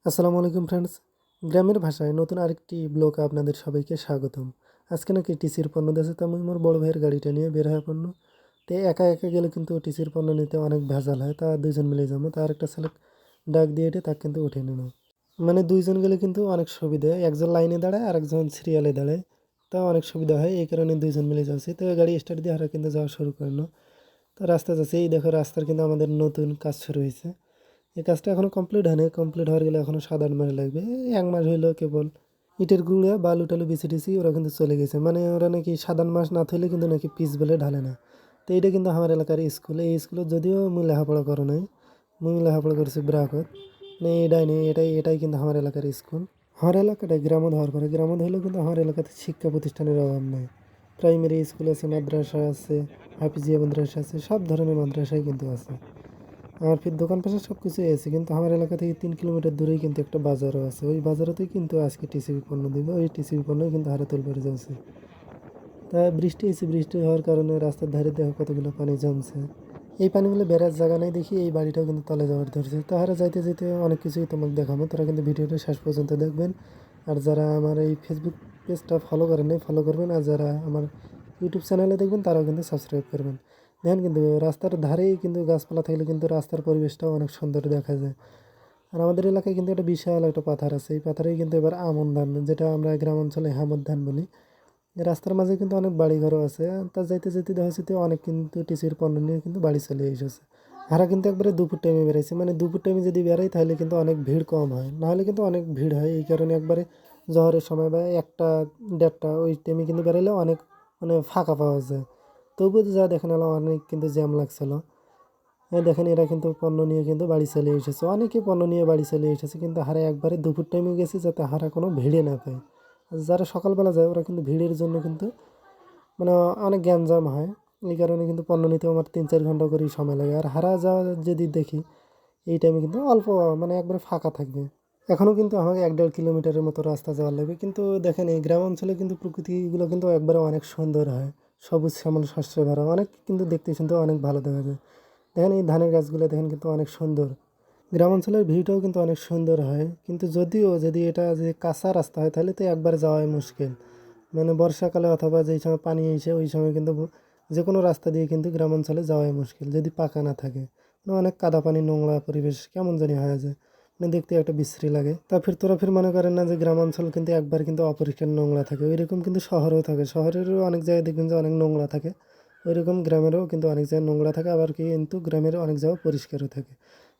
আসসালামু আলাইকুম ফ্রেন্ডস। গ্রামের ভাষায় নতুন আরেকটি ব্লগে আপনাদের সবাইকে স্বাগতম। আজকে নাকি টিসির পণ্য দেশে তো আমি মোর বড় ভাইয়ের গাড়িটা নিয়ে বের হয়ে পড়ল। তো একা একা গেলে কিন্তু টিসির পণ্য নিতে অনেক ভেজাল হয়, তা দুইজন মিলে যাবো। তার একটা ছেলে ডাক দিয়ে এটে তাকে কিন্তু উঠে নিল। মানে দুইজন গেলে কিন্তু অনেক সুবিধা, একজন লাইনে দাঁড়ায় আর একজন সিরিয়ালে দাঁড়ায়, তা অনেক সুবিধা হয়। এই কারণে দুইজন মিলে যাচ্ছি। তো গাড়ি স্টার্ট দিয়ে হারা কিন্তু যাওয়া শুরু করলো। তো রাস্তা যাচ্ছে, এই দেখো রাস্তার কিন্তু আমাদের নতুন কাজ শুরু হয়েছে। এই কাজটা এখনও কমপ্লিট হয়নি, কমপ্লিট হওয়ার গেলে এখনও 7-8 মাস লাগবে। এই 1 মাস হইলো কেবল ইটের গুঁড়া বালু টালু বিছি টিছি ওরা কিন্তু চলে গেছে। মানে ওরা নাকি 7-8 মাস না থইলে কিন্তু নাকি পিস বলে ঢালে না। তো এইটা কিন্তু আমার এলাকার স্কুল। এই স্কুলে যদিও মুই লেখাপড়া করো নাই, মুই লেখাপড়া করছি ব্রাকত। মানে এটাই নেই, এটাই কিন্তু আমার এলাকার স্কুল। আমার এলাকাটা গ্রামত হওয়ার পরে, গ্রামত হইলেও কিন্তু আমার এলাকাতে শিক্ষা প্রতিষ্ঠানের অভাব নেই। প্রাইমারি স্কুল আছে, মাদ্রাসা আছে, হাফিজিয়া মাদ্রাসা আছে, সব ধরনের মাদ্রাসাই কিন্তু আছে। আর ফির দোকান পাশে সব কিছুই আছে, কিন্তু আমার এলাকা থেকে 3 কিলোমিটার দূরেই কিন্তু একটা বাজারও আছে। ওই বাজারেতেই কিন্তু আজকে টিসিবি পণ্য দিবে, ওই টিসিবি পণ্যই কিন্তু হারে তোলপাড়ে যাচ্ছে। তা বৃষ্টি এসে, বৃষ্টি হওয়ার কারণে রাস্তার ধারে দেখো কতগুলো পানি জমছে। এই পানিগুলো বেড়ার জায়গা নেই দেখি এই বাড়িটাও কিন্তু তলে যাওয়ার ধরছে। তাহারা যাইতে যেতে অনেক কিছুই তোমাকে দেখাবো, তারা কিন্তু ভিডিওটা শেষ পর্যন্ত দেখবেন। আর যারা আমার এই ফেসবুক পেজটা ফলো করেন নাই ফলো করবেন, আর যারা আমার ইউটিউব চ্যানেলে দেখবেন তারাও কিন্তু সাবস্ক্রাইব করবেন। দেখেন কিন্তু রাস্তার ধারেই কিন্তু গাছপালা থাকলে কিন্তু রাস্তার পরিবেশটাও অনেক সুন্দর দেখা যায়। আর আমাদের এলাকায় কিন্তু একটা বিশাল একটা পাথর আছে, এই পাথরেই কিন্তু এবার আমন ধান, যেটা আমরা গ্রাম অঞ্চলে হামদ ধান বলি। রাস্তার মাঝে কিন্তু অনেক বাড়িঘরও আছে। তা যাইতে যেতে দেখা যাচ্ছে অনেক কিন্তু টিসির পণ্য নিয়ে কিন্তু বাড়ি চলে এসেছে। হারা কিন্তু একবারে দুপুর টাইমে বেড়াইছে, মানে দুপুর টাইমে যদি বেড়াই তাহলে কিন্তু অনেক ভিড় কম হয়, নাহলে কিন্তু অনেক ভিড় হয়। এই কারণে একবারে জহরের সময় বা 1টা 1:30 ওই টাইমে কিন্তু বেড়াইলে অনেক মানে ফাঁকা পাওয়া যায়। তবুও যা দেখেন এলাম অনেক কিন্তু জ্যাম লাগছিল। এই দেখেন এরা কিন্তু পণ্য নিয়ে কিন্তু বাড়ি চলে এসেছে, অনেকে পণ্য নিয়ে বাড়ি চলে এসেছে, কিন্তু হারা একবারে দুপুর টাইমে গেছে যাতে হারা কোনো ভিড়ে না পায়। আর যারা সকালবেলা যায় ওরা কিন্তু ভিড়ের জন্য কিন্তু মানে অনেক গ্যাঞ্জাম হয়। এই কারণে কিন্তু পণ্য নিতে আমার 3-4 ঘন্টা করেই সময় লাগে। আর হারা যাওয়া যদি দেখি এই টাইমে কিন্তু অল্প, মানে একবারে ফাঁকা থাকবে। এখনও কিন্তু আমাকে 1-1.5 কিলোমিটারের মতো রাস্তা যাওয়ার লাগবে। কিন্তু দেখেন এই গ্রাম অঞ্চলে কিন্তু প্রকৃতিগুলো কিন্তু একবারে অনেক সুন্দর হয়, সবুজ শ্যামল শস্যে ভরা, অনেক কিন্তু দেখতে কিন্তু অনেক ভালো দেখা যায়। দেখেন এই ধানের গাছগুলো দেখেন কিন্তু অনেক সুন্দর। গ্রাম অঞ্চলের ভিউটাও কিন্তু অনেক সুন্দর হয়, কিন্তু যদিও যদি এটা যে কাঁচা রাস্তা হয় তাহলে তো একবার যাওয়াই মুশকিল। মানে বর্ষাকালে অথবা যেই সময় পানি এসে ওই সময় কিন্তু যে কোনো রাস্তা দিয়ে কিন্তু গ্রাম অঞ্চলে যাওয়াই মুশকিল যদি পাকা না থাকে। মানে অনেক কাদা পানি, নোংরা পরিবেশ কেমন জানি হয়ে যায়, মানে দেখতে একটা বিশ্রী লাগে। তা ফির তোরা ফির মনে করেন না যে গ্রাম অঞ্চল কিন্তু একবার কিন্তু অপরিষ্কার নোংরা থাকে, ওইরকম কিন্তু শহরেও থাকে। শহরেরও অনেক জায়গায় দেখবেন যে অনেক নোংরা থাকে, ওইরকম গ্রামেরও কিন্তু অনেক জায়গায় নোংরা থাকে, আবার কিন্তু গ্রামের অনেক জায়গায় পরিষ্কারও থাকে।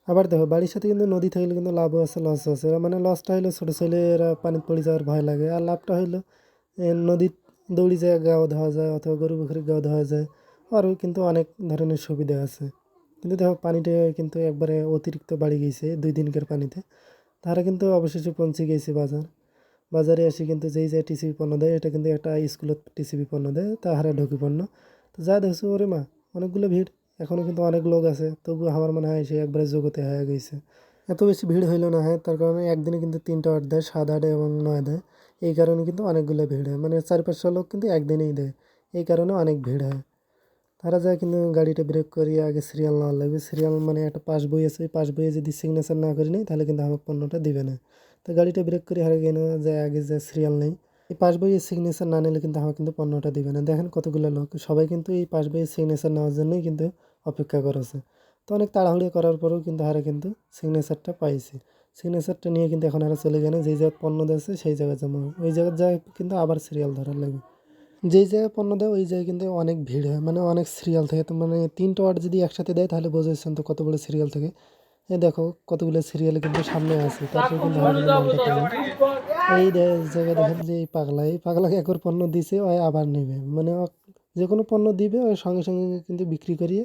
আবার দেখো বাড়ির সাথে কিন্তু নদী থাকলে কিন্তু লাভও আছে লসও আছে। মানে লসটা হইলো ছোটো ছেলেরা পানিতে পড়ে যাওয়ার ভয় লাগে, আর লাভটা হইলো নদীর দৌড়ি যায় গাও ধোয়া যায় অথবা গরু বকরির গাও ধোয়া যায়। আরও কিন্তু অনেক ধরনের সুবিধা আছে। কিন্তু দেখো পানিটা কিন্তু একবারে অতিরিক্ত বাড়ি গিয়েছে 2 দিনকার পানিতে। তারা কিন্তু অবশেষে পৌঁছে গিয়েছে বাজারে এসে কিন্তু যেই যে টিসিবি পণ্য দেয়, এটা কিন্তু একটা স্কুলত টিসিবি পণ্য দেয়, তাহারা ঢুকি পণ্য। তো যা দেখছো ওরে মা, অনেকগুলো ভিড়, এখনও কিন্তু অনেক লোক আছে, তবু আমার মনে হয় সে একবারে জগতে হয়ে গেছে। এত বেশি ভিড় হইলো না হয়, তার কারণে একদিনে কিন্তু 3টা অর্ড দেয়, 7, 8 এবং 9 দেয়। এই কারণে কিন্তু অনেকগুলো ভিড় হয়, মানে 4-500 লোক কিন্তু একদিনেই দেয়। এই কারণে অনেক ভিড় হয়। তারা যায় কিন্তু গাড়িটা ব্রেক করিয়ে আগে সিরিয়াল নেওয়া লাগবে। সিরিয়াল মানে একটা পাস বই আছে, ওই পাস বইয়ে যদি সিগনেচার না করি নেই তাহলে কিন্তু আমার পণ্যটা দিবে না। তো গাড়িটা ব্রেক করে হারে গিয়ে যায় আগে যে সিরিয়াল নেই, এই পাস বইয়ে সিগনেচার না নিলে কিন্তু আমার কিন্তু পণ্যটা দিবে না। দেখেন কতগুলো লোক, সবাই কিন্তু এই পাস বইয়ে সিগনেচার নেওয়ার জন্যই কিন্তু অপেক্ষা করেছে। তো অনেক তাড়াহুড়ো করার পরেও কিন্তু হারে কিন্তু সিগনেচারটা পাইছে। সিগনেচারটা নিয়ে কিন্তু এখন আর চলে যায় না, যেই জায়গায় পণ্য দিয়েছে সেই জায়গায় জমা, ওই জায়গায় যায় কিন্তু আবার সিরিয়াল ধরার লাগে। যেই জায়গায় পণ্য দেয় ওই জায়গায় কিন্তু অনেক ভিড় হয়, মানে অনেক সিরিয়াল থাকে। তো মানে 3টা ওয়ার্ড যদি একসাথে দেয় তাহলে বোঝাচ্ছেন তো কত বড় সিরিয়াল থাকে। এই দেখো কতগুলো সিরিয়ালে কিন্তু সামনে আছে, তারপরে কিন্তু হারা কিন্তু মালটা পাবে। এই জায়গায় দেখেন যে এই পাগলাকে একবার পণ্য দিছে ওই আবার নেবে, মানে যে কোনো পণ্য দিবে ওই সঙ্গে সঙ্গে কিন্তু বিক্রি করিয়ে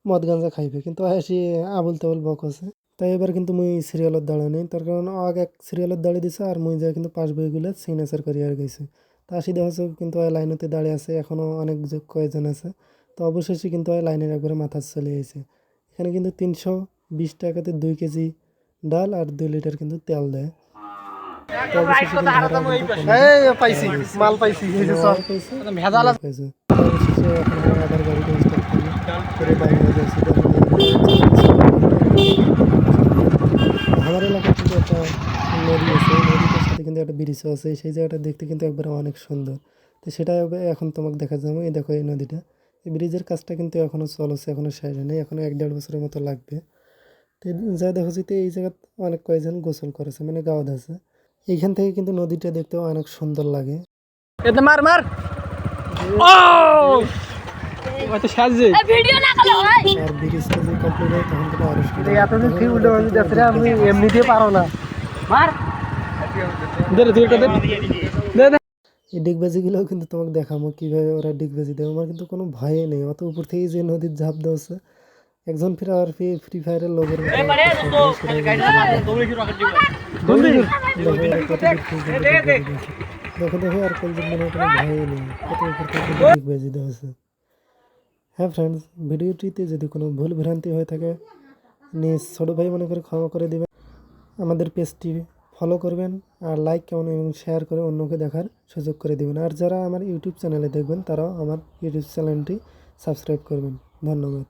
মদ গাঁজা খাইবে, কিন্তু সে আবুল তাবুল বক আছে। তাই এবার কিন্তু মুই সিরিয়ালত দাঁড়ায় নেই, তার কারণ আগে এক সিরিয়ালত দাঁড়িয়ে দিছে আর মুই যা কিন্তু পাস বইগুলো সিগনেচার করিয়ে আর গেছি। তা আসি দেখা যাচ্ছে কিন্তু ওই লাইনেতে দাঁড়িয়ে আছে, এখনও অনেক কয়েকজন আছে। তো অবশেষে কিন্তু ওই লাইনের একবারে মাথা চলে গেছে। এখানে কিন্তু 320 টাকাতে 2 কেজি ডাল আর 2 লিটার কিন্তু তেল দেয়। তো অবশেষে কিন্তু হারা কিন্তু পাইছি মাল পাইছি পাইছে, পাইছে। তো অবশেষে এখন আমরা আবার গাড়িটা স্টার্ট করবো, করে বাইরে হয়ে যাচ্ছি। দেখেন এই গ্রাম অঞ্চলের কিছু পণ্য কিন্তু একবারে অনেক সুন্দর। আমার এলাকায় কিন্তু একটা নদী আছে, নদীটার সাথে কিন্তু একটা ব্রিজও আছে, সেই জায়গাটা দেখতে কিন্তু একবারে অনেক সুন্দর। তো সেটা এখন তোমাকে দেখা যাবো। এই দেখো এই নদীটা, এই ব্রিজের কাজটা কিন্তু এখনও চলছে, এখনও শেষ হয়নি, এখনও 1-1.5 বছরের মতো লাগবে। তো যা দেখো যে এই জায়গা অনেক কয়েকজন গোসল করেছে, মানে গাওয়া আছে। এইখান থেকে কিন্তু নদীটা দেখতেও অনেক সুন্দর লাগে। এতে মার মার ও ওই তো সাজে ভিডিও না করো ভাই আর ব্রিজটা যে কমপ্লিট হয় তখন কিন্তু আরো সুন্দর এত যে ফি উল্টো আমি যাচ্ছে রে, আমি এমনি দিয়ে পারো না মার দে রে তুই এটা দে দে দে এই ডিগবাজিগুলোও কিন্তু তোমাকে দেখাবো কীভাবে ওরা ডিগবাজি দেয়। আমার কিন্তু কোনো ভয়ে নেই, অত উপর থেকেই যে নদীর ঝাঁপ দেওয়াছে একজন ফ্রি ফায়ারের লোকের মতো একটা শট হয়, সেটাই কিন্তু দেখো ওরা কত দূর থেকে কিন্তু ডিগবাজি দিয়েছে। দেখো দেখো আর কোনদিন মনে হয় কোনো ভয়ে নেই, কত উপর থেকে কিন্তু ডিগবাজি দেওয়াছে। হ্যাঁ ফ্রেন্ডস, ভিডিওটিতে যদি কোনো ভুল ভ্রান্তি হয়ে থাকে নিজ ছোটো ভাই মনে করে ক্ষমা করে দেবেন। আমাদের পেজটি ফলো করবেন আর লাইক কেমন এবং শেয়ার করে অন্যকে দেখার সুযোগ করে দেবেন। আর যারা আমার ইউটিউব চ্যানেলে দেখবেন তারাও আমার ইউটিউব চ্যানেলটি সাবস্ক্রাইব করবেন। ধন্যবাদ।